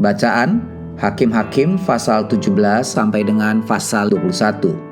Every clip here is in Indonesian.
Bacaan Hakim-Hakim pasal 17 sampai dengan pasal 21.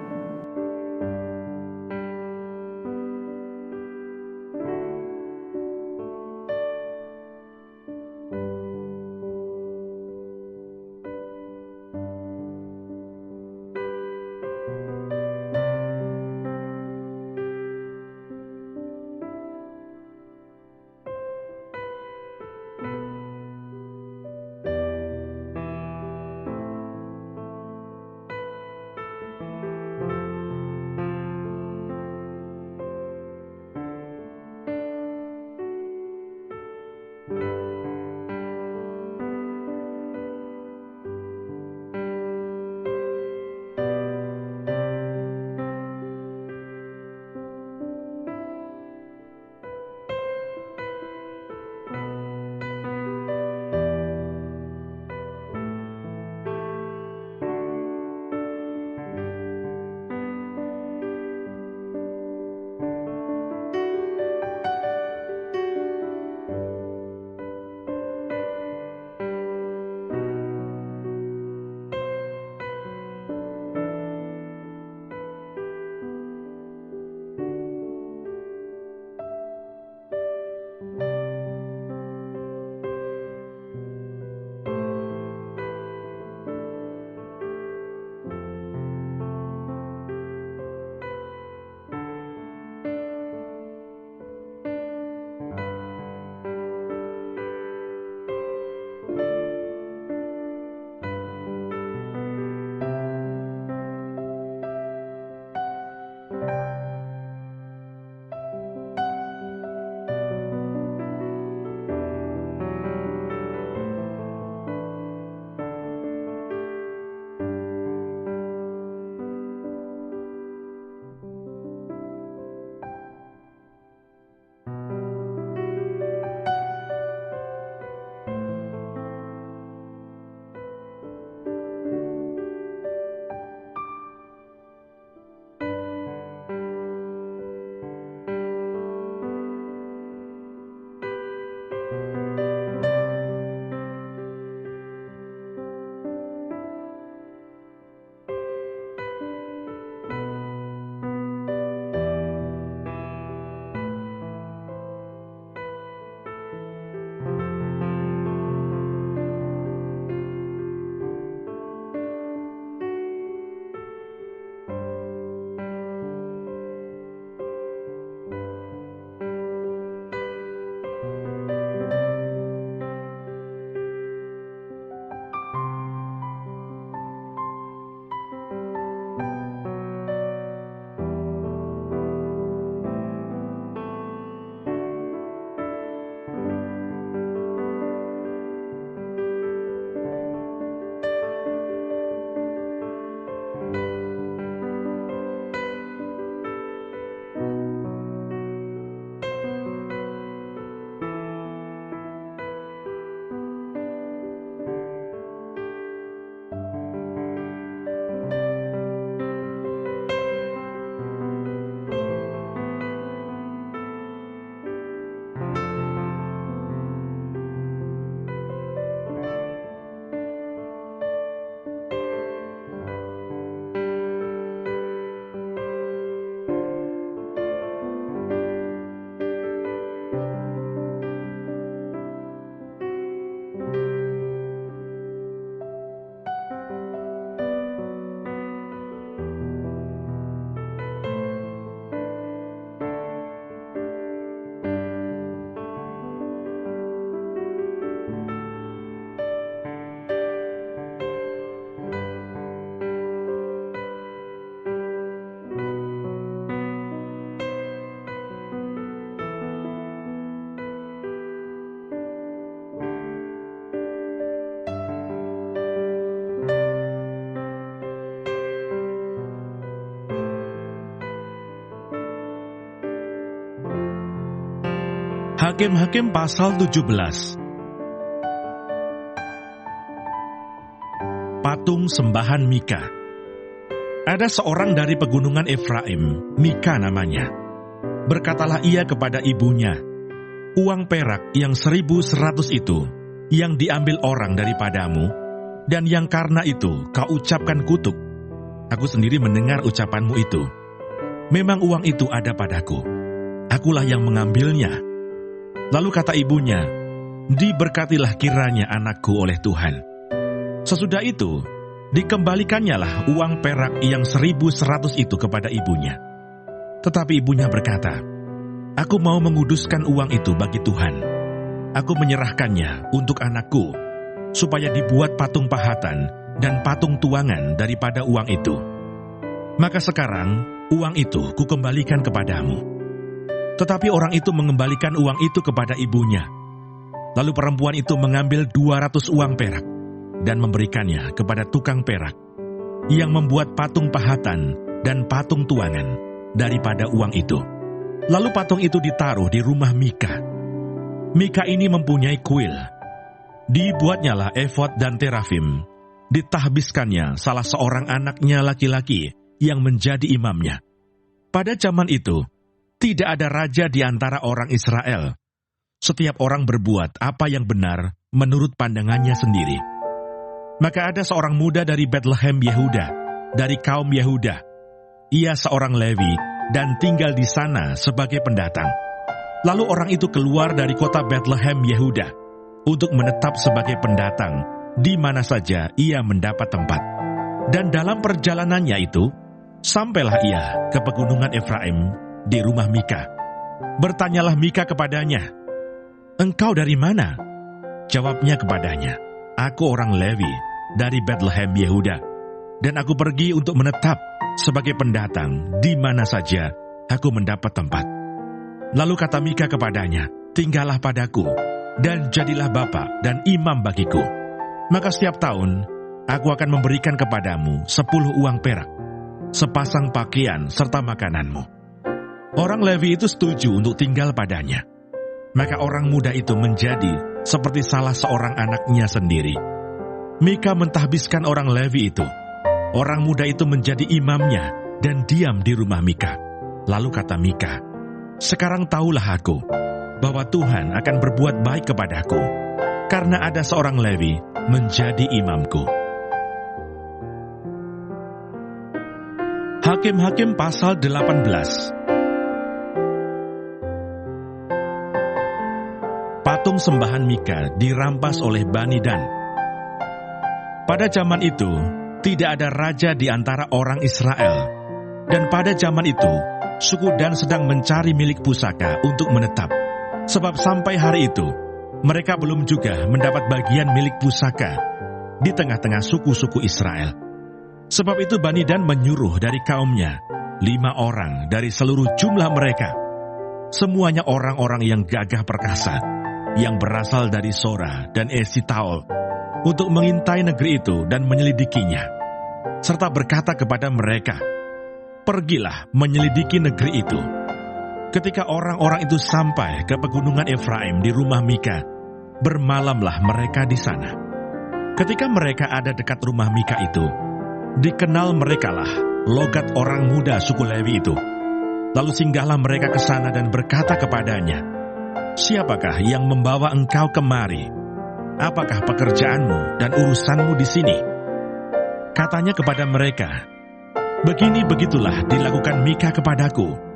Hakim-Hakim pasal 17. Patung sembahan Mika. Ada seorang dari pegunungan Efraim, Mika namanya. Berkatalah ia kepada ibunya, uang perak yang 1.100 itu, yang diambil orang daripadamu, dan yang karena itu kau ucapkan kutuk. Aku sendiri mendengar ucapanmu itu. Memang uang itu ada padaku. Akulah yang mengambilnya. Lalu kata ibunya, diberkatilah kiranya anakku oleh Tuhan. Sesudah itu, dikembalikannya lah uang perak yang 1.100 itu kepada ibunya. Tetapi ibunya berkata, aku mau menguduskan uang itu bagi Tuhan. Aku menyerahkannya untuk anakku, supaya dibuat patung pahatan dan patung tuangan daripada uang itu. Maka sekarang uang itu kukembalikan kepadamu. Tetapi orang itu mengembalikan uang itu kepada ibunya. Lalu perempuan itu mengambil 200 uang perak dan memberikannya kepada tukang perak yang membuat patung pahatan dan patung tuangan daripada uang itu. Lalu patung itu ditaruh di rumah Mika. Mika ini mempunyai kuil. Dibuatnyalah efod dan terafim. Ditahbiskannya salah seorang anaknya laki-laki yang menjadi imamnya. Pada zaman itu, tidak ada raja di antara orang Israel. Setiap orang berbuat apa yang benar menurut pandangannya sendiri. Maka ada seorang muda dari Bethlehem Yehuda, dari kaum Yehuda. Ia seorang Lewi dan tinggal di sana sebagai pendatang. Lalu orang itu keluar dari kota Bethlehem Yehuda untuk menetap sebagai pendatang di mana saja ia mendapat tempat. Dan dalam perjalanannya itu, sampailah ia ke pegunungan Efraim di rumah Mika. Bertanyalah Mika kepadanya, engkau dari mana? Jawabnya kepadanya, aku orang Lewi dari Bethlehem Yehuda, dan aku pergi untuk menetap sebagai pendatang di mana saja aku mendapat tempat. Lalu kata Mika kepadanya, tinggallah padaku, dan jadilah bapa dan imam bagiku. Maka setiap tahun, aku akan memberikan kepadamu 10 uang perak, sepasang pakaian serta makananmu. Orang Lewi itu setuju untuk tinggal padanya. Maka orang muda itu menjadi seperti salah seorang anaknya sendiri. Mika mentahbiskan orang Lewi itu. Orang muda itu menjadi imamnya dan diam di rumah Mika. Lalu kata Mika, sekarang tahulah aku bahwa Tuhan akan berbuat baik kepadaku, karena ada seorang Lewi menjadi imamku. Hakim-Hakim pasal 18. Patung sembahan Mika dirampas oleh Bani Dan. Pada zaman itu, tidak ada raja di antara orang Israel. Dan pada zaman itu, suku Dan sedang mencari milik pusaka untuk menetap. Sebab sampai hari itu, mereka belum juga mendapat bagian milik pusaka di tengah-tengah suku-suku Israel. Sebab itu Bani Dan menyuruh dari kaumnya 5 orang dari seluruh jumlah mereka. Semuanya orang-orang yang gagah perkasa, yang berasal dari Sora dan Esitaol, untuk mengintai negeri itu dan menyelidikinya, serta berkata kepada mereka, pergilah menyelidiki negeri itu. Ketika orang-orang itu sampai ke pegunungan Efraim di rumah Mika, bermalamlah mereka di sana. Ketika mereka ada dekat rumah Mika itu, dikenal merekalah logat orang muda suku Lewi itu. Lalu singgahlah mereka ke sana dan berkata kepadanya, siapakah yang membawa engkau kemari? Apakah pekerjaanmu dan urusanmu di sini? Katanya kepada mereka, begini-begitulah dilakukan Mika kepadaku.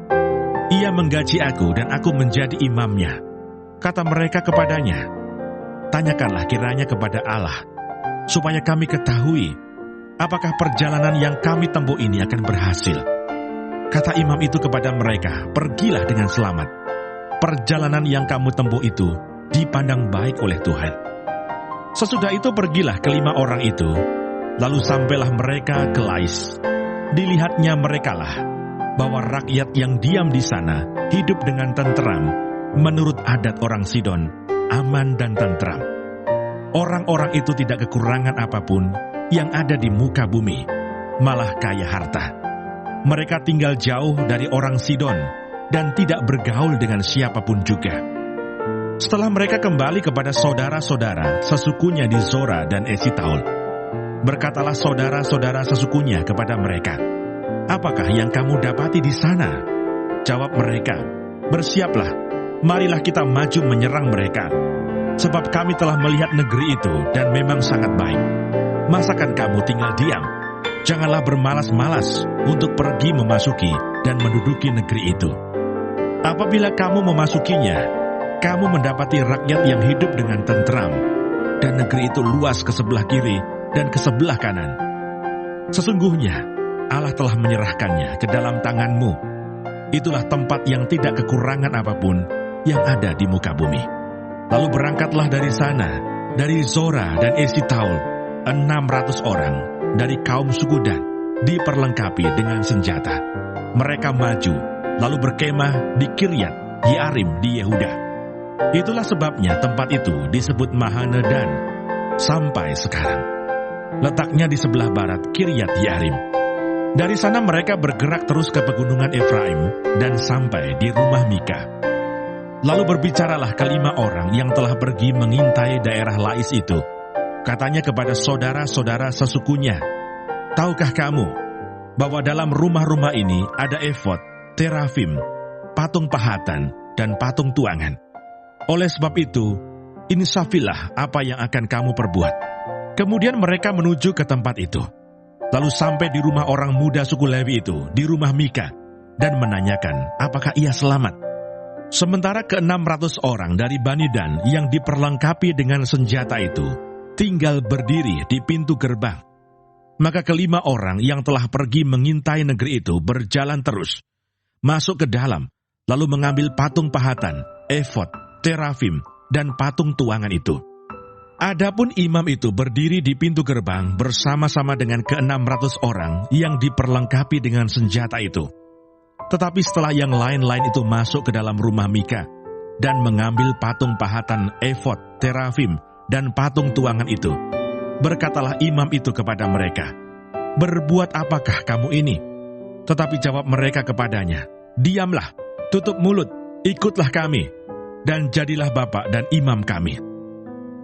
Ia menggaji aku dan aku menjadi imamnya. Kata mereka kepadanya, tanyakanlah kiranya kepada Allah, supaya kami ketahui apakah perjalanan yang kami tempuh ini akan berhasil. Kata imam itu kepada mereka, pergilah dengan selamat. Perjalanan yang kamu tempuh itu dipandang baik oleh Tuhan. Sesudah itu pergilah ke 5 orang itu, lalu sampailah mereka ke Lais. Dilihatnya merekalah bahwa rakyat yang diam di sana hidup dengan tenteram, menurut adat orang Sidon, aman dan tentram. Orang-orang itu tidak kekurangan apapun yang ada di muka bumi, malah kaya harta. Mereka tinggal jauh dari orang Sidon dan tidak bergaul dengan siapapun juga. Setelah mereka kembali kepada saudara-saudara sesukunya di Zora dan Esitaol, berkatalah saudara-saudara sesukunya kepada mereka, apakah yang kamu dapati di sana? Jawab mereka, bersiaplah, marilah kita maju menyerang mereka. sebab kami telah melihat negeri itu dan memang sangat baik. Masakan kamu tinggal diam? Janganlah bermalas-malas untuk pergi memasuki dan menduduki negeri itu. Apabila kamu memasukinya, kamu mendapati rakyat yang hidup dengan tentram, dan negeri itu luas ke sebelah kiri dan ke sebelah kanan. Sesungguhnya Allah telah menyerahkannya ke dalam tanganmu. Itulah tempat yang tidak kekurangan apapun yang ada di muka bumi. Lalu berangkatlah dari sana, dari Zora dan Esitaol, 600 orang dari kaum suku Dan, diperlengkapi dengan senjata. Mereka maju, lalu berkemah di Kiryat Yearim di Yehuda. Itulah sebabnya tempat itu disebut Mahane Dan sampai sekarang. Letaknya di sebelah barat Kiryat Yearim. Dari sana mereka bergerak terus ke pegunungan Efraim dan sampai di rumah Mika. Lalu berbicaralah kelima orang yang telah pergi mengintai daerah Lais itu. Katanya kepada saudara-saudara sesukunya, "Tahukah kamu bahwa dalam rumah-rumah ini ada efod, terafim, patung pahatan, dan patung tuangan? Oleh sebab itu, insafilah apa yang akan kamu perbuat." Kemudian mereka menuju ke tempat itu. Lalu sampai di rumah orang muda suku Lewi itu, di rumah Mika, dan menanyakan apakah ia selamat. Sementara ke-600 orang dari Bani Dan yang diperlengkapi dengan senjata itu tinggal berdiri di pintu gerbang. Maka kelima orang yang telah pergi mengintai negeri itu berjalan terus, masuk ke dalam, lalu mengambil patung pahatan, efod, terafim, dan patung tuangan itu. Adapun imam itu berdiri di pintu gerbang bersama-sama dengan ke-600 orang yang diperlengkapi dengan senjata itu. Tetapi setelah yang lain-lain itu masuk ke dalam rumah Mika dan mengambil patung pahatan, efod, terafim, dan patung tuangan itu, berkatalah imam itu kepada mereka, "Berbuat apakah kamu ini?" Tetapi jawab mereka kepadanya, "Diamlah, tutup mulut, ikutlah kami, dan jadilah bapak dan imam kami.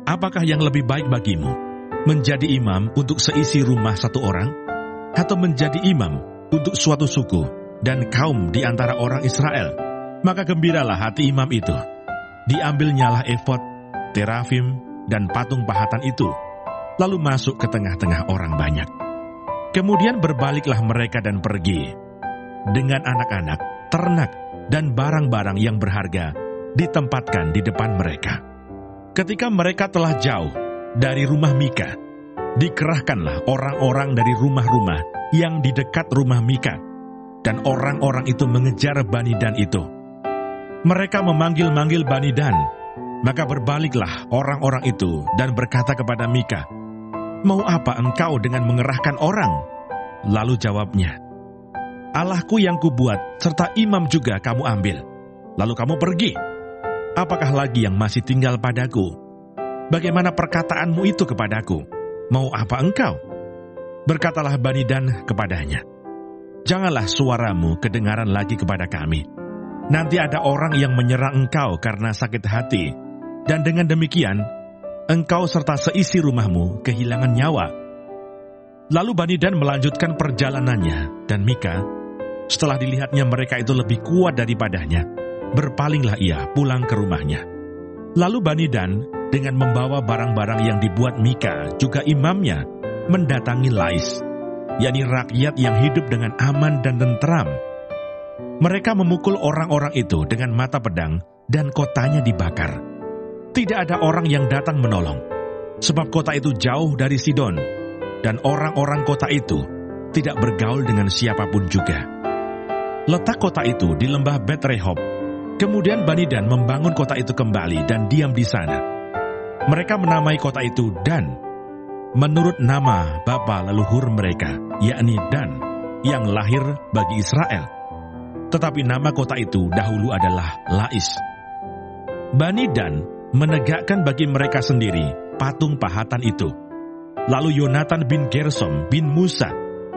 Apakah yang lebih baik bagimu, menjadi imam untuk seisi rumah satu orang, atau menjadi imam untuk suatu suku dan kaum di antara orang Israel?" Maka gembiralah hati imam itu. Diambilnyalah efod, terafim, dan patung pahatan itu, lalu masuk ke tengah-tengah orang banyak. Kemudian berbaliklah mereka dan pergi, dengan anak-anak, ternak, dan barang-barang yang berharga ditempatkan di depan mereka. Ketika mereka telah jauh dari rumah Mika, dikerahkanlah orang-orang dari rumah-rumah yang di dekat rumah Mika, dan orang-orang itu mengejar Bani Dan itu. Mereka memanggil-manggil Bani Dan, maka berbaliklah orang-orang itu dan berkata kepada Mika, "Mau apa engkau dengan mengerahkan orang?" Lalu jawabnya, "Allahku yang kubuat serta imam juga kamu ambil, lalu kamu pergi. Apakah lagi yang masih tinggal padaku? Bagaimana perkataanmu itu kepadaku? Mau apa engkau?" Berkatalah Bani Dan kepadanya, "Janganlah suaramu kedengaran lagi kepada kami. Nanti ada orang yang menyerang engkau karena sakit hati, dan dengan demikian, engkau serta seisi rumahmu kehilangan nyawa." Lalu Bani Dan melanjutkan perjalanannya, dan Mika, setelah dilihatnya mereka itu lebih kuat daripadanya, berpalinglah ia pulang ke rumahnya. Lalu Bani Dan dengan membawa barang-barang yang dibuat Mika, juga imamnya, mendatangi Lais, yakni rakyat yang hidup dengan aman dan tentram. Mereka memukul orang-orang itu dengan mata pedang, dan kotanya dibakar. Tidak ada orang yang datang menolong, sebab kota itu jauh dari Sidon, dan orang-orang kota itu tidak bergaul dengan siapapun juga. Letak kota itu di lembah Bet Rehob. Kemudian Bani Dan membangun kota itu kembali dan diam di sana. Mereka menamai kota itu Dan, menurut nama bapa leluhur mereka, yakni Dan, yang lahir bagi Israel. Tetapi nama kota itu dahulu adalah Lais. Bani Dan menegakkan bagi mereka sendiri patung pahatan itu. Lalu Yonatan bin Gersom bin Musa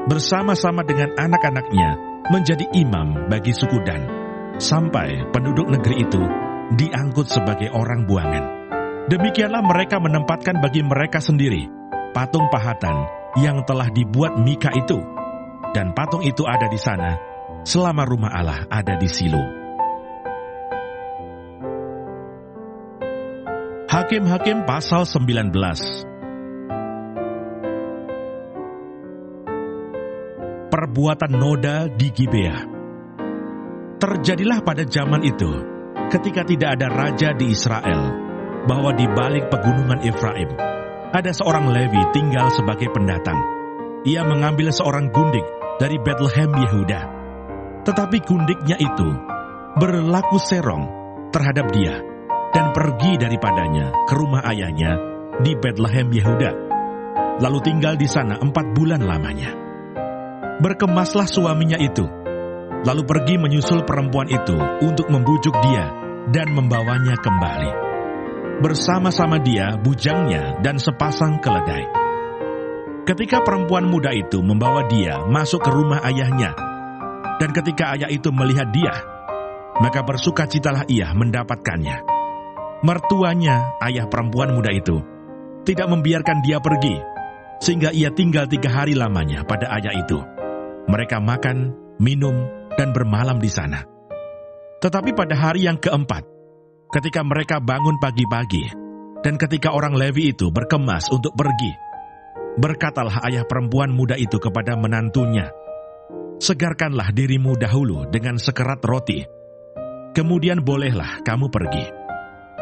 bersama-sama dengan anak-anaknya menjadi imam bagi suku Dan, sampai penduduk negeri itu diangkut sebagai orang buangan. Demikianlah mereka menempatkan bagi mereka sendiri patung pahatan yang telah dibuat Mika itu, dan patung itu ada di sana selama rumah Allah ada di Silo. Hakim-Hakim pasal 19. Perbuatan noda di Gibea. Terjadilah pada zaman itu, ketika tidak ada raja di Israel, bahwa di balik pegunungan Efraim, ada seorang Lewi tinggal sebagai pendatang. Ia mengambil seorang gundik dari Bethlehem Yehuda. Tetapi gundiknya itu berlaku serong terhadap dia, dan pergi daripadanya ke rumah ayahnya di Bethlehem Yehuda. Lalu tinggal di sana 4 bulan lamanya. Berkemaslah suaminya itu, lalu pergi menyusul perempuan itu untuk membujuk dia dan membawanya kembali. Bersama-sama dia, bujangnya, dan sepasang keledai. Ketika perempuan muda itu membawa dia masuk ke rumah ayahnya, dan ketika ayah itu melihat dia, maka bersukacitalah ia mendapatkannya. Mertuanya, ayah perempuan muda itu, tidak membiarkan dia pergi, sehingga ia tinggal 3 hari lamanya pada ayah itu. Mereka makan, minum, dan bermalam di sana. Tetapi pada hari yang keempat, ketika mereka bangun pagi-pagi, dan ketika orang Lewi itu berkemas untuk pergi, berkatalah ayah perempuan muda itu kepada menantunya, "Segarkanlah dirimu dahulu dengan sekerat roti, kemudian bolehlah kamu pergi."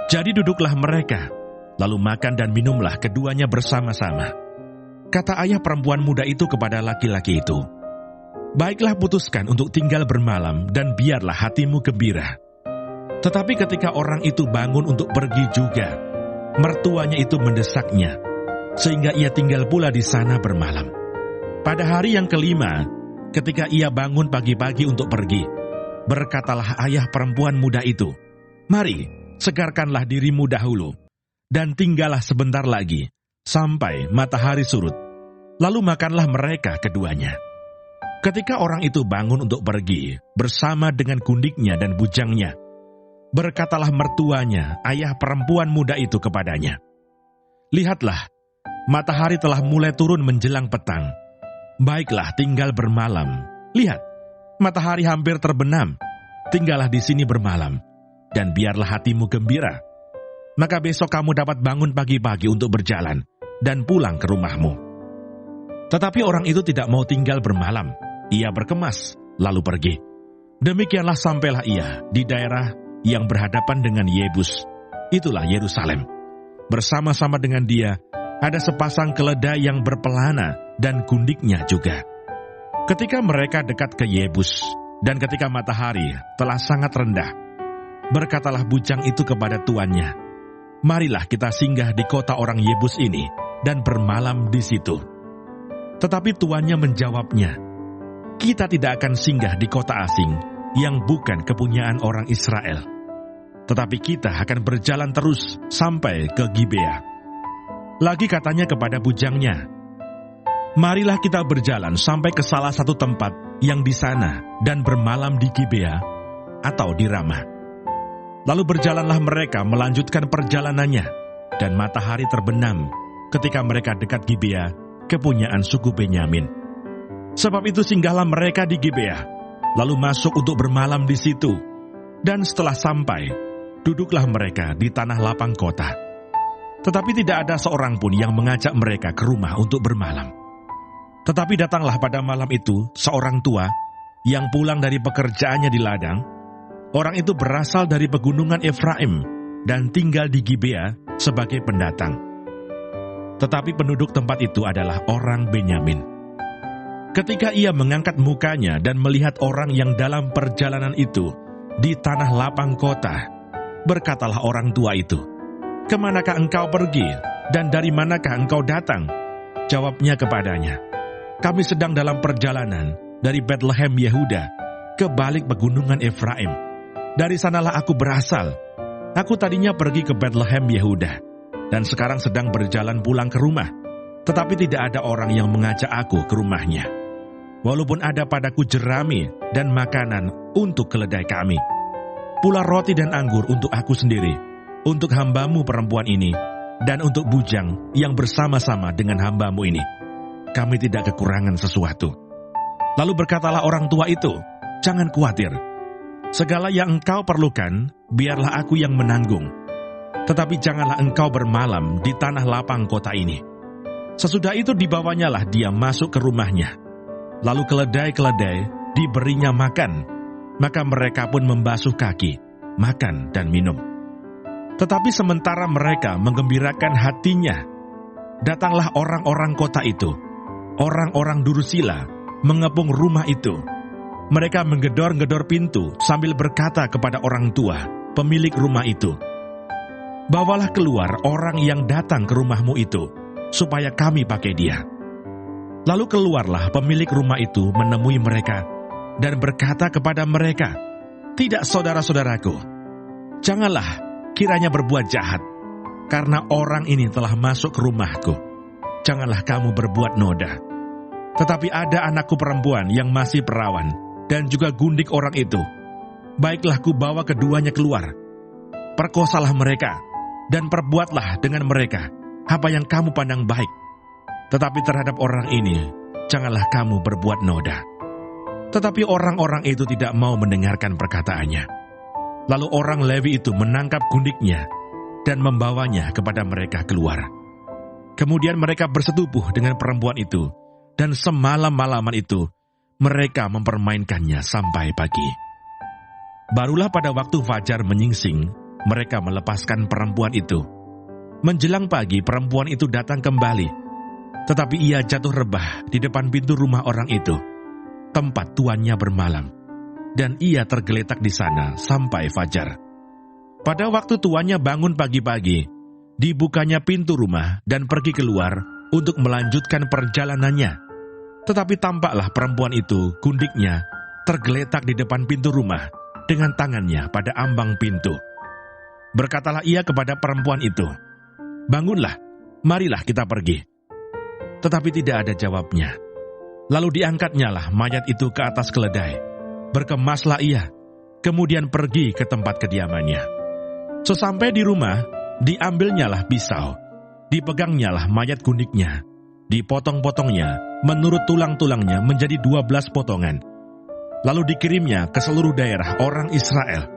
Jadi duduklah mereka, lalu makan dan minumlah keduanya bersama-sama. Kata ayah perempuan muda itu kepada laki-laki itu, "Baiklah, putuskan untuk tinggal bermalam, dan biarlah hatimu gembira." Tetapi ketika orang itu bangun untuk pergi juga, mertuanya itu mendesaknya, sehingga ia tinggal pula di sana bermalam. Pada hari yang kelima, ketika ia bangun pagi-pagi untuk pergi, berkatalah ayah perempuan muda itu, "Mari, segarkanlah dirimu dahulu, dan tinggallah sebentar lagi, sampai matahari surut. Lalu makanlah mereka keduanya." Ketika orang itu bangun untuk pergi, bersama dengan gundiknya dan bujangnya, berkatalah mertuanya, ayah perempuan muda itu kepadanya, "Lihatlah, matahari telah mulai turun menjelang petang. Baiklah, tinggal bermalam. Lihat, matahari hampir terbenam. Tinggallah di sini bermalam, dan biarlah hatimu gembira. Maka besok kamu dapat bangun pagi-pagi untuk berjalan dan pulang ke rumahmu." Tetapi orang itu tidak mau tinggal bermalam. Ia berkemas, lalu pergi. Demikianlah sampailah ia di daerah yang berhadapan dengan Yebus, itulah Yerusalem. Bersama-sama dengan dia ada sepasang keledai yang berpelana dan gundiknya juga. Ketika mereka dekat ke Yebus, dan ketika matahari telah sangat rendah, berkatalah bujang itu kepada tuannya, "Marilah kita singgah di kota orang Yebus ini dan bermalam di situ." Tetapi tuannya menjawabnya, "Kita tidak akan singgah di kota asing yang bukan kepunyaan orang Israel, tetapi kita akan berjalan terus sampai ke Gibea." Lagi katanya kepada bujangnya, "Marilah kita berjalan sampai ke salah satu tempat yang di sana dan bermalam di Gibea atau di Ramah." Lalu berjalanlah mereka melanjutkan perjalanannya, dan matahari terbenam ketika mereka dekat Gibea, kepunyaan suku Benyamin. Sebab itu singgahlah mereka di Gibea, lalu masuk untuk bermalam di situ. Dan setelah sampai, duduklah mereka di tanah lapang kota. Tetapi tidak ada seorang pun yang mengajak mereka ke rumah untuk bermalam. Tetapi datanglah pada malam itu seorang tua yang pulang dari pekerjaannya di ladang. Orang itu berasal dari pegunungan Efraim dan tinggal di Gibea sebagai pendatang. Tetapi penduduk tempat itu adalah orang Benyamin. Ketika ia mengangkat mukanya dan melihat orang yang dalam perjalanan itu di tanah lapang kota, berkatalah orang tua itu, "Kemanakah engkau pergi, dan dari manakah engkau datang?" Jawabnya kepadanya, "Kami sedang dalam perjalanan dari Bethlehem Yehuda ke balik pegunungan Efraim. Dari sanalah aku berasal. Aku tadinya pergi ke Bethlehem Yehuda, dan sekarang sedang berjalan pulang ke rumah. Tetapi tidak ada orang yang mengajak aku ke rumahnya. Walaupun ada padaku jerami dan makanan untuk keledai kami, pula roti dan anggur untuk aku sendiri, untuk hambamu perempuan ini, dan untuk bujang yang bersama-sama dengan hambamu ini. Kami tidak kekurangan sesuatu." Lalu berkatalah orang tua itu, "Jangan khawatir. Segala yang engkau perlukan, biarlah aku yang menanggung. Tetapi janganlah engkau bermalam di tanah lapang kota ini. Sesudah itu dibawanyalah dia masuk ke rumahnya. Lalu keledai-keledai diberinya makan, maka mereka pun membasuh kaki, makan dan minum. Tetapi sementara mereka menggembirakan hatinya, datanglah orang-orang kota itu, orang-orang Durusila, mengepung rumah itu. Mereka menggedor-gedor pintu sambil berkata kepada orang tua, pemilik rumah itu, "Bawalah keluar orang yang datang ke rumahmu itu, supaya kami pakai dia." Lalu keluarlah pemilik rumah itu menemui mereka, dan berkata kepada mereka, "Tidak, saudara-saudaraku, janganlah kiranya berbuat jahat, karena orang ini telah masuk ke rumahku. Janganlah kamu berbuat noda. Tetapi ada anakku perempuan yang masih perawan, dan juga gundik orang itu. Baiklah kubawa keduanya keluar. Perkosalah mereka, dan perbuatlah dengan mereka apa yang kamu pandang baik. Tetapi terhadap orang ini, janganlah kamu berbuat noda." Tetapi orang-orang itu tidak mau mendengarkan perkataannya. Lalu orang Lewi itu menangkap gundiknya dan membawanya kepada mereka keluar. Kemudian mereka bersetubuh dengan perempuan itu, dan semalam-malaman itu mereka mempermainkannya sampai pagi. Barulah pada waktu fajar menyingsing, mereka melepaskan perempuan itu. Menjelang pagi perempuan itu datang kembali, tetapi ia jatuh rebah di depan pintu rumah orang itu, tempat tuannya bermalam, dan ia tergeletak di sana sampai fajar. Pada waktu tuannya bangun pagi-pagi, dibukanya pintu rumah dan pergi keluar untuk melanjutkan perjalanannya. Tetapi tampaklah perempuan itu, gundiknya, tergeletak di depan pintu rumah dengan tangannya pada ambang pintu. Berkatalah ia kepada perempuan itu, "Bangunlah, marilah kita pergi." Tetapi tidak ada jawabnya. Lalu diangkatnyalah mayat itu ke atas keledai. Berkemaslah ia, kemudian pergi ke tempat kediamannya. Sesampai di rumah, diambilnyalah pisau, dipegangnyalah mayat gundiknya, dipotong-potongnya menurut tulang-tulangnya menjadi 12 potongan. Lalu dikirimnya ke seluruh daerah orang Israel.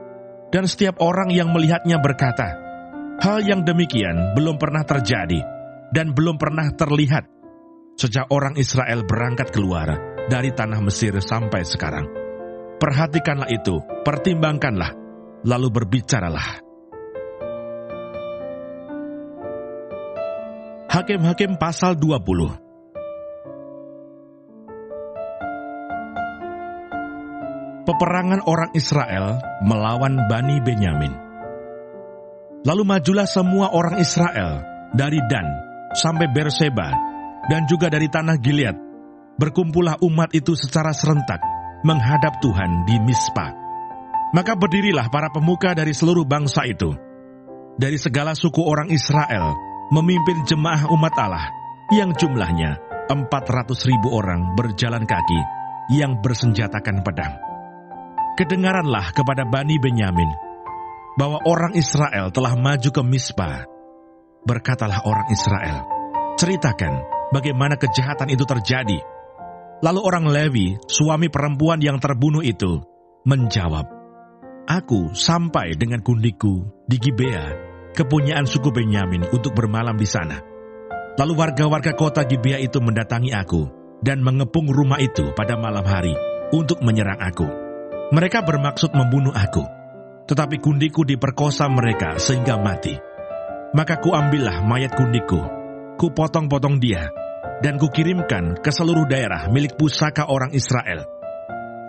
Dan setiap orang yang melihatnya berkata, "Hal yang demikian belum pernah terjadi dan belum pernah terlihat sejak orang Israel berangkat keluar dari tanah Mesir sampai sekarang." Perhatikanlah itu, pertimbangkanlah, lalu berbicaralah. Hakim-Hakim pasal 20. Peperangan orang Israel melawan Bani Benyamin. Lalu majulah semua orang Israel dari Dan sampai Berseba dan juga dari tanah Gilead. Berkumpullah umat itu secara serentak menghadap Tuhan di Mispa. Maka berdirilah para pemuka dari seluruh bangsa itu, dari segala suku orang Israel, memimpin jemaah umat Allah yang jumlahnya 400.000 orang berjalan kaki yang bersenjatakan pedang. Kedengaranlah kepada Bani Benyamin bahwa orang Israel telah maju ke Mispa. Berkatalah orang Israel, "Ceritakan bagaimana kejahatan itu terjadi." Lalu orang Lewi, suami perempuan yang terbunuh itu, menjawab, "Aku sampai dengan gundikku di Gibea, kepunyaan suku Benyamin, untuk bermalam di sana. Lalu warga-warga kota Gibea itu mendatangi aku dan mengepung rumah itu pada malam hari untuk menyerang aku. Mereka bermaksud membunuh aku, tetapi gundikku diperkosa mereka sehingga mati. Maka kuambillah mayat gundikku, kupotong-potong dia, dan kukirimkan ke seluruh daerah milik pusaka orang Israel.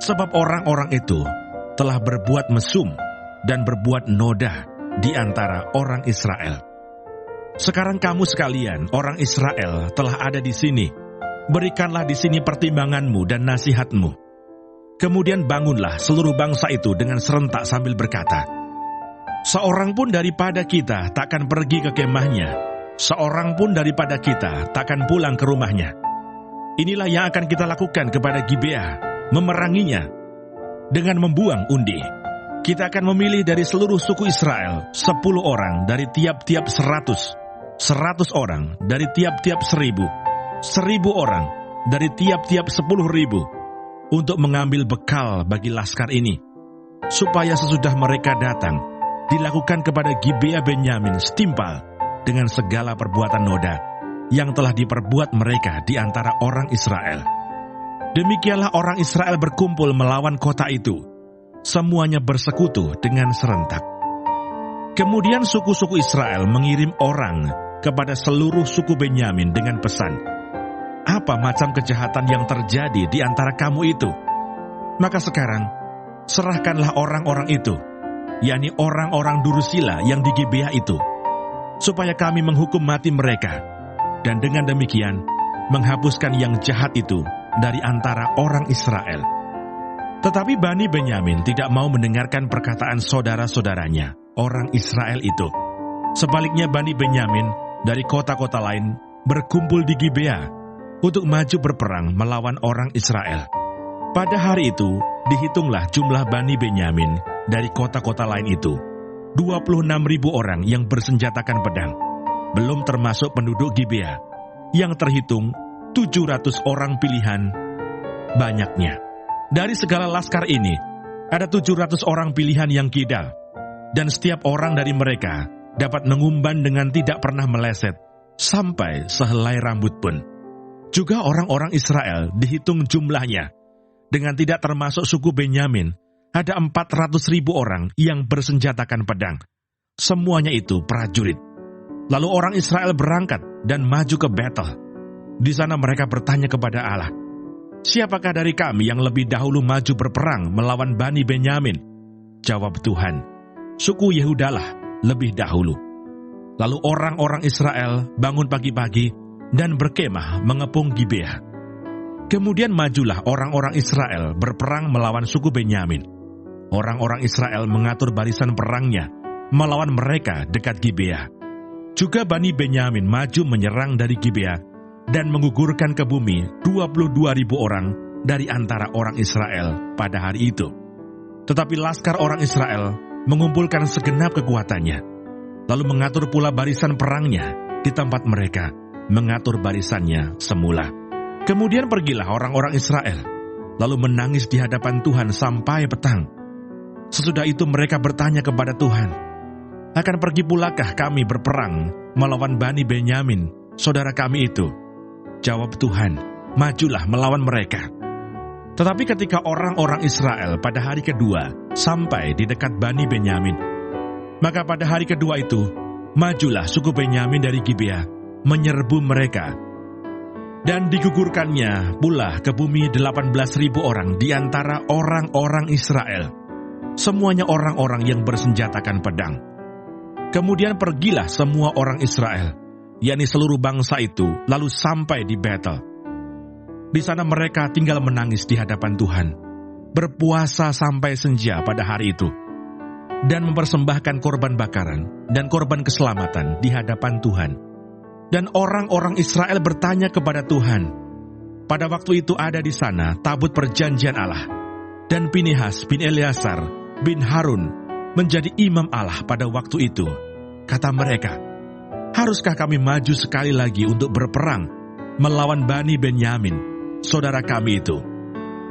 Sebab orang-orang itu telah berbuat mesum dan berbuat noda di antara orang Israel. Sekarang kamu sekalian, orang Israel, telah ada di sini. Berikanlah di sini pertimbanganmu dan nasihatmu." Kemudian bangunlah seluruh bangsa itu dengan serentak sambil berkata, "Seorang pun daripada kita takkan pergi ke kemahnya, seorang pun daripada kita takkan pulang ke rumahnya. Inilah yang akan kita lakukan kepada Gibea, memeranginya dengan membuang undi. Kita akan memilih dari seluruh suku Israel 10 orang dari tiap-tiap 100, 100 orang dari tiap-tiap 1000, 1000 orang dari tiap-tiap 10.000, untuk mengambil bekal bagi laskar ini, supaya sesudah mereka datang, dilakukan kepada Gibea Benyamin setimpal dengan segala perbuatan noda yang telah diperbuat mereka di antara orang Israel. Demikianlah orang Israel berkumpul melawan kota itu. Semuanya bersekutu dengan serentak. Kemudian suku-suku Israel mengirim orang kepada seluruh suku Benyamin dengan pesan, "Apa macam kejahatan yang terjadi di antara kamu itu? Maka sekarang, serahkanlah orang-orang itu, yakni orang-orang Durusila yang di Gibea itu, supaya kami menghukum mati mereka, dan dengan demikian menghapuskan yang jahat itu dari antara orang Israel." Tetapi Bani Benyamin tidak mau mendengarkan perkataan saudara-saudaranya, orang Israel itu. Sebaliknya Bani Benyamin dari kota-kota lain berkumpul di Gibea untuk maju berperang melawan orang Israel. Pada hari itu, dihitunglah jumlah Bani Benyamin dari kota-kota lain itu, 26.000 orang yang bersenjatakan pedang, belum termasuk penduduk Gibea, yang terhitung 700 orang pilihan banyaknya. Dari segala laskar ini, ada 700 orang pilihan yang kidal, dan setiap orang dari mereka dapat mengumban dengan tidak pernah meleset, sampai sehelai rambut pun. Juga orang-orang Israel dihitung jumlahnya, dengan tidak termasuk suku Benyamin, ada 400.000 orang yang bersenjatakan pedang. Semuanya itu prajurit. Lalu orang Israel berangkat dan maju ke Betel. Di sana mereka bertanya kepada Allah, "Siapakah dari kami yang lebih dahulu maju berperang melawan Bani Benyamin?" Jawab Tuhan, "Suku Yehudalah lebih dahulu." Lalu orang-orang Israel bangun pagi-pagi dan berkemah mengepung Gibea. Kemudian majulah orang-orang Israel berperang melawan suku Benyamin. Orang-orang Israel mengatur barisan perangnya melawan mereka dekat Gibea. Juga Bani Benyamin maju menyerang dari Gibea dan menggugurkan ke bumi 22.000 orang dari antara orang Israel pada hari itu. Tetapi laskar orang Israel mengumpulkan segenap kekuatannya, lalu mengatur pula barisan perangnya di tempat mereka mengatur barisannya semula. Kemudian pergilah orang-orang Israel, lalu menangis di hadapan Tuhan sampai petang. Sesudah itu mereka bertanya kepada Tuhan, "Akan pergi pulakah kami berperang melawan Bani Benyamin, saudara kami itu?" Jawab Tuhan, "Majulah melawan mereka." Tetapi ketika orang-orang Israel pada hari kedua sampai di dekat Bani Benyamin, maka pada hari kedua itu, majulah suku Benyamin dari Gibea, menyerbu mereka. Dan digugurkannya pula ke bumi 18.000 orang di antara orang-orang Israel. Semuanya orang-orang yang bersenjatakan pedang. Kemudian pergilah semua orang Israel, yakni seluruh bangsa itu, lalu sampai di Betel. Di sana mereka tinggal menangis di hadapan Tuhan, berpuasa sampai senja pada hari itu, dan mempersembahkan korban bakaran dan korban keselamatan di hadapan Tuhan. Dan orang-orang Israel bertanya kepada Tuhan. Pada waktu itu ada di sana tabut perjanjian Allah, dan Pinehas bin Eleazar bin Harun menjadi imam Allah pada waktu itu. Kata mereka, "Haruskah kami maju sekali lagi untuk berperang melawan Bani Benyamin, saudara kami itu?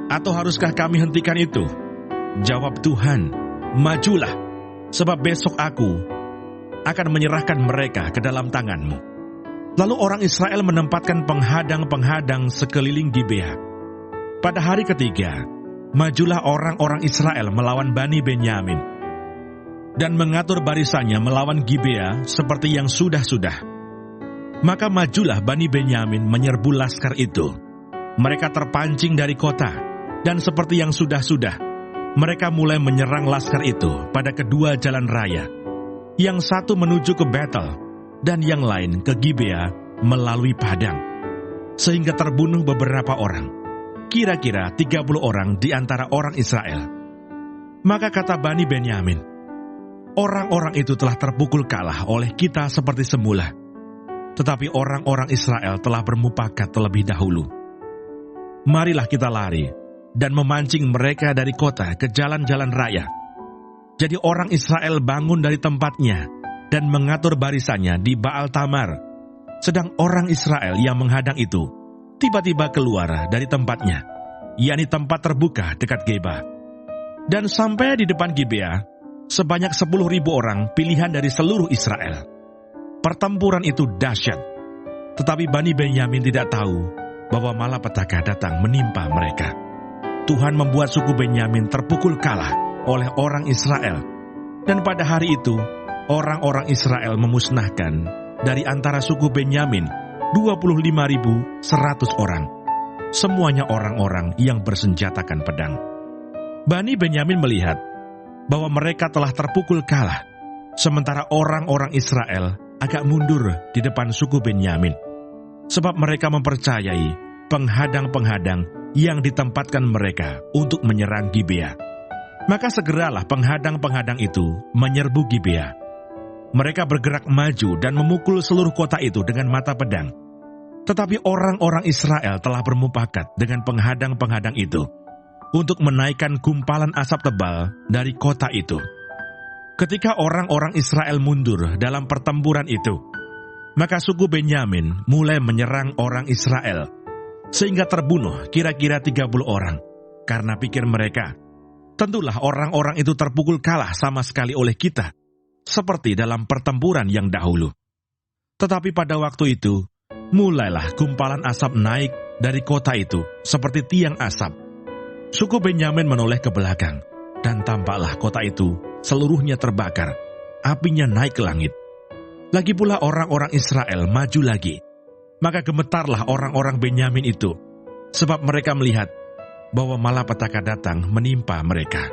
Atau haruskah kami hentikan itu?" Jawab Tuhan, "Majulah, sebab besok aku akan menyerahkan mereka ke dalam tanganmu." Lalu orang Israel menempatkan penghadang-penghadang sekeliling Gibea. Pada hari ketiga, majulah orang-orang Israel melawan Bani Benyamin, dan mengatur barisannya melawan Gibea seperti yang sudah-sudah. Maka majulah Bani Benyamin menyerbu laskar itu. Mereka terpancing dari kota, dan seperti yang sudah-sudah, mereka mulai menyerang laskar itu pada kedua jalan raya. Yang satu menuju ke Betel, dan yang lain ke Gibea melalui padang. Sehingga terbunuh beberapa orang, kira-kira 30 orang di antara orang Israel. Maka kata Bani Benyamin, "Orang-orang itu telah terpukul kalah oleh kita seperti semula. Tetapi orang-orang Israel telah bermufakat terlebih dahulu. Marilah kita lari dan memancing mereka dari kota ke jalan-jalan raya." Jadi orang Israel bangun dari tempatnya dan mengatur barisannya di Baal Tamar. Sedang orang Israel yang menghadang itu tiba-tiba keluar dari tempatnya, yakni tempat terbuka dekat Geba. Dan sampai di depan Gibea, sebanyak 10.000 orang pilihan dari seluruh Israel. Pertempuran itu dahsyat, tetapi Bani Benyamin tidak tahu bahwa malapetaka datang menimpa mereka. Tuhan membuat suku Benyamin terpukul kalah oleh orang Israel, dan pada hari itu orang-orang Israel memusnahkan dari antara suku Benyamin 25.100 orang. Semuanya orang-orang yang bersenjatakan pedang. Bani Benyamin melihat bahwa mereka telah terpukul kalah, sementara orang-orang Israel agak mundur di depan suku Benyamin, sebab mereka mempercayai penghadang-penghadang yang ditempatkan mereka untuk menyerang Gibea. Maka segeralah penghadang-penghadang itu menyerbu Gibea. Mereka bergerak maju dan memukul seluruh kota itu dengan mata pedang. Tetapi orang-orang Israel telah bermufakat dengan penghadang-penghadang itu untuk menaikkan gumpalan asap tebal dari kota itu. Ketika orang-orang Israel mundur dalam pertempuran itu, maka suku Benyamin mulai menyerang orang Israel, sehingga terbunuh kira-kira 30 orang. Karena pikir mereka, tentulah orang-orang itu terpukul kalah sama sekali oleh kita, seperti dalam pertempuran yang dahulu. Tetapi pada waktu itu, mulailah gumpalan asap naik dari kota itu seperti tiang asap. Suku Benyamin menoleh ke belakang, dan tampaklah kota itu seluruhnya terbakar. Apinya naik ke langit. Lagi pula orang-orang Israel maju lagi. Maka gemetarlah orang-orang Benyamin itu, sebab mereka melihat bahwa malapetaka datang menimpa mereka.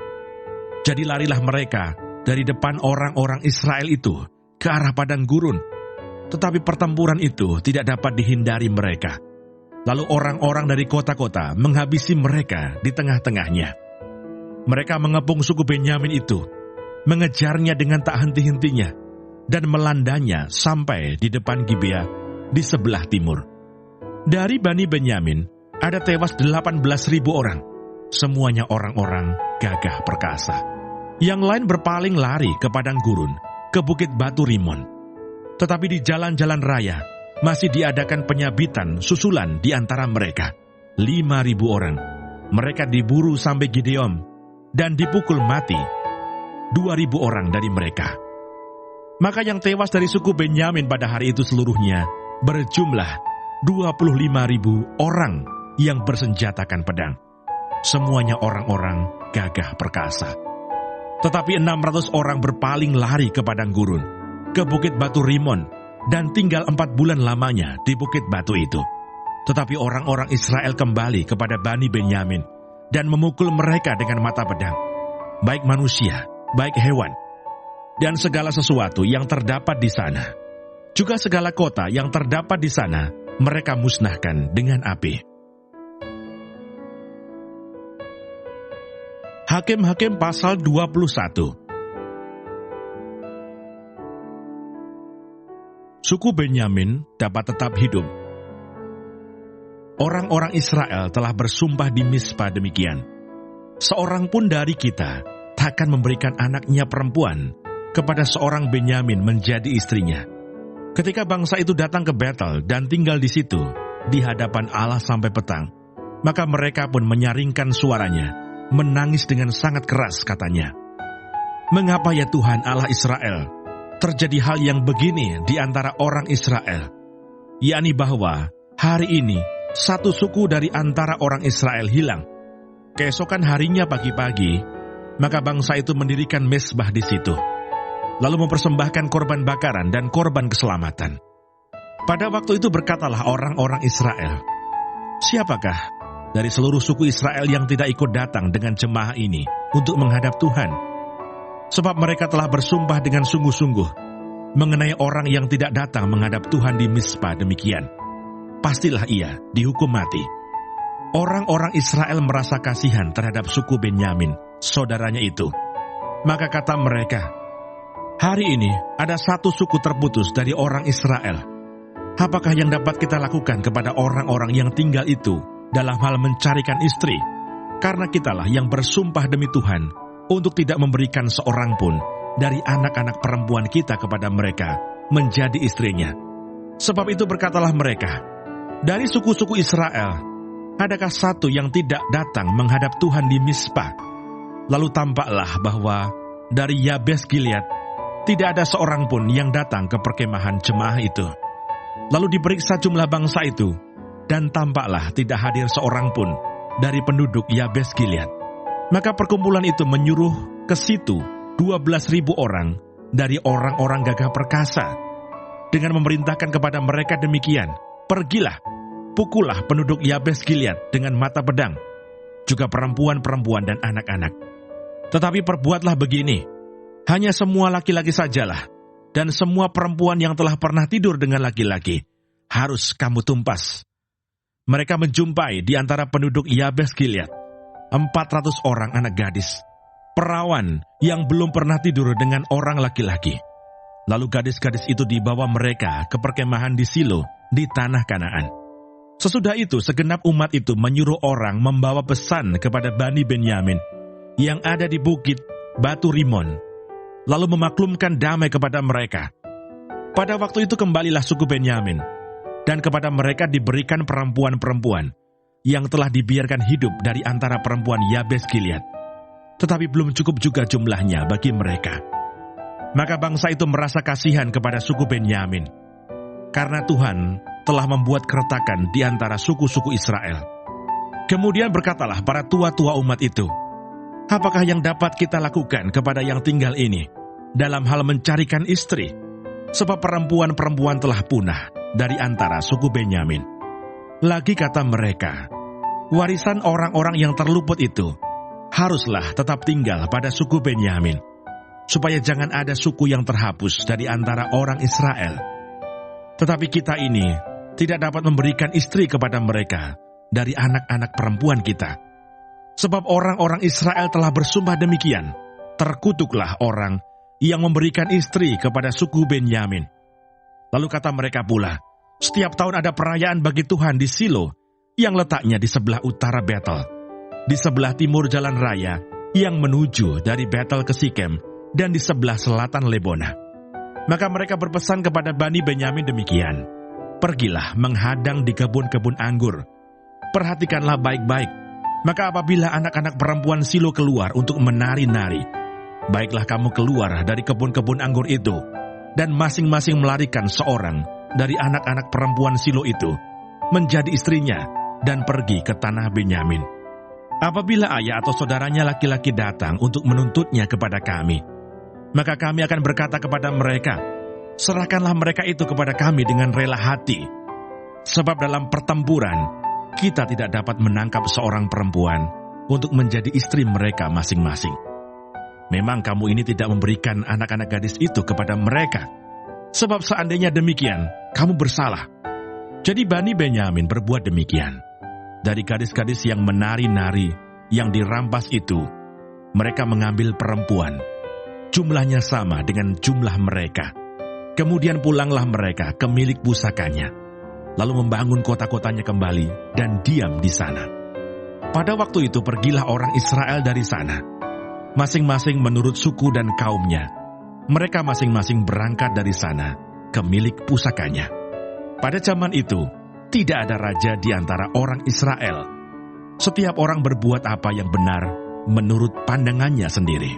Jadi larilah mereka dari depan orang-orang Israel itu ke arah padang gurun. Tetapi pertempuran itu tidak dapat dihindari mereka. Lalu orang-orang dari kota-kota menghabisi mereka di tengah-tengahnya. Mereka mengepung suku Benyamin itu, mengejarnya dengan tak henti-hentinya, dan melandanya sampai di depan Gibea di sebelah timur. Dari Bani Benyamin ada tewas 18.000 orang, semuanya orang-orang gagah perkasa. Yang lain berpaling lari ke padang gurun, ke bukit batu Rimon. Tetapi di jalan-jalan raya masih diadakan penyabitan susulan di antara mereka. 5.000 orang. Mereka diburu sampai Gideon dan dipukul mati 2.000 orang dari mereka. Maka yang tewas dari suku Benyamin pada hari itu seluruhnya berjumlah 25.000 orang yang bersenjatakan pedang. Semuanya orang-orang gagah perkasa. Tetapi 600 orang berpaling lari ke padang gurun, ke bukit batu Rimon, dan tinggal 4 bulan lamanya di bukit batu itu. Tetapi orang-orang Israel kembali kepada Bani Benyamin dan memukul mereka dengan mata pedang, baik manusia, baik hewan, dan segala sesuatu yang terdapat di sana. Juga segala kota yang terdapat di sana mereka musnahkan dengan api. Hakim-Hakim pasal 21. Suku Benyamin dapat tetap hidup. Orang-orang Israel telah bersumpah di Mispa demikian. Seorang pun dari kita takkan memberikan anaknya perempuan kepada seorang Benyamin menjadi istrinya. Ketika bangsa itu datang ke Betel dan tinggal di situ, di hadapan Allah sampai petang, maka mereka pun menyaringkan suaranya, menangis dengan sangat keras katanya, "Mengapa ya Tuhan Allah Israel, terjadi hal yang begini di antara orang Israel, yakni bahwa hari ini satu suku dari antara orang Israel hilang. Keesokan harinya pagi-pagi, maka bangsa itu mendirikan mezbah di situ, lalu mempersembahkan korban bakaran dan korban keselamatan. Pada waktu itu berkatalah orang-orang Israel, siapakah dari seluruh suku Israel yang tidak ikut datang dengan jemaah ini untuk menghadap Tuhan? Sebab mereka telah bersumpah dengan sungguh-sungguh mengenai orang yang tidak datang menghadap Tuhan di Mispa demikian. Pastilah ia dihukum mati." Orang-orang Israel merasa kasihan terhadap suku Benyamin, saudaranya itu. Maka kata mereka, "Hari ini ada satu suku terputus dari orang Israel. Apakah yang dapat kita lakukan kepada orang-orang yang tinggal itu dalam hal mencarikan istri? Karena kitalah yang bersumpah demi Tuhan untuk tidak memberikan seorang pun dari anak-anak perempuan kita kepada mereka menjadi istrinya." Sebab itu berkatalah mereka, "Dari suku-suku Israel, adakah satu yang tidak datang menghadap Tuhan di Mispa?" Lalu tampaklah bahwa dari Yabes Gilead, tidak ada seorang pun yang datang ke perkemahan jemaah itu. Lalu diperiksa jumlah bangsa itu, dan tampaklah tidak hadir seorang pun dari penduduk Yabes Gilead. Maka perkumpulan itu menyuruh ke situ 12.000 orang dari orang-orang gagah perkasa, dengan memerintahkan kepada mereka demikian, "Pergilah, pukullah penduduk Yabes Gilead dengan mata pedang, juga perempuan-perempuan dan anak-anak. Tetapi perbuatlah begini, hanya semua laki-laki sajalah, dan semua perempuan yang telah pernah tidur dengan laki-laki harus kamu tumpas." Mereka menjumpai di antara penduduk Yabes Gilead 400 orang anak gadis, perawan yang belum pernah tidur dengan orang laki-laki. Lalu gadis-gadis itu dibawa mereka ke perkemahan di Silo di tanah Kanaan. Sesudah itu segenap umat itu menyuruh orang membawa pesan kepada Bani Benyamin yang ada di bukit Batu Rimon, lalu memaklumkan damai kepada mereka. Pada waktu itu kembalilah suku Benyamin, dan kepada mereka diberikan perempuan-perempuan yang telah dibiarkan hidup dari antara perempuan Yabes Gilead. Tetapi belum cukup juga jumlahnya bagi mereka. Maka bangsa itu merasa kasihan kepada suku Benyamin, karena Tuhan telah membuat keretakan di antara suku-suku Israel. Kemudian berkatalah para tua-tua umat itu, "Apakah yang dapat kita lakukan kepada yang tinggal ini dalam hal mencarikan istri? Sebab perempuan-perempuan telah punah dari antara suku Benyamin." Lagi kata mereka, "Warisan orang-orang yang terluput itu haruslah tetap tinggal pada suku Benyamin, supaya jangan ada suku yang terhapus dari antara orang Israel. Tetapi kita ini tidak dapat memberikan istri kepada mereka dari anak-anak perempuan kita. Sebab orang-orang Israel telah bersumpah demikian, terkutuklah orang yang memberikan istri kepada suku Benyamin." Lalu kata mereka pula, "Setiap tahun ada perayaan bagi Tuhan di Silo, yang letaknya di sebelah utara Betel, di sebelah timur jalan raya yang menuju dari Betel ke Sikem, dan di sebelah selatan Lebona." Maka mereka berpesan kepada Bani Benyamin demikian, "Pergilah menghadang di kebun-kebun anggur. Perhatikanlah baik-baik. Maka apabila anak-anak perempuan Silo keluar untuk menari-nari, baiklah kamu keluar dari kebun-kebun anggur itu, dan masing-masing melarikan seorang dari anak-anak perempuan Silo itu menjadi istrinya dan pergi ke tanah Benyamin. Apabila ayah atau saudaranya laki-laki datang untuk menuntutnya kepada kami, maka kami akan berkata kepada mereka, 'Serahkanlah mereka itu kepada kami dengan rela hati.' Sebab dalam pertempuran, kita tidak dapat menangkap seorang perempuan untuk menjadi istri mereka masing-masing. Memang kamu ini tidak memberikan anak-anak gadis itu kepada mereka. Sebab seandainya demikian, kamu bersalah." Jadi Bani Benyamin berbuat demikian. Dari gadis-gadis yang menari-nari, yang dirampas itu, mereka mengambil perempuan. Jumlahnya sama dengan jumlah mereka. Kemudian pulanglah mereka ke milik pusakanya, lalu membangun kota-kotanya kembali dan diam di sana. Pada waktu itu pergilah orang Israel dari sana, masing-masing menurut suku dan kaumnya. Mereka masing-masing berangkat dari sana ke milik pusakanya. Pada zaman itu, tidak ada raja di antara orang Israel. Setiap orang berbuat apa yang benar menurut pandangannya sendiri.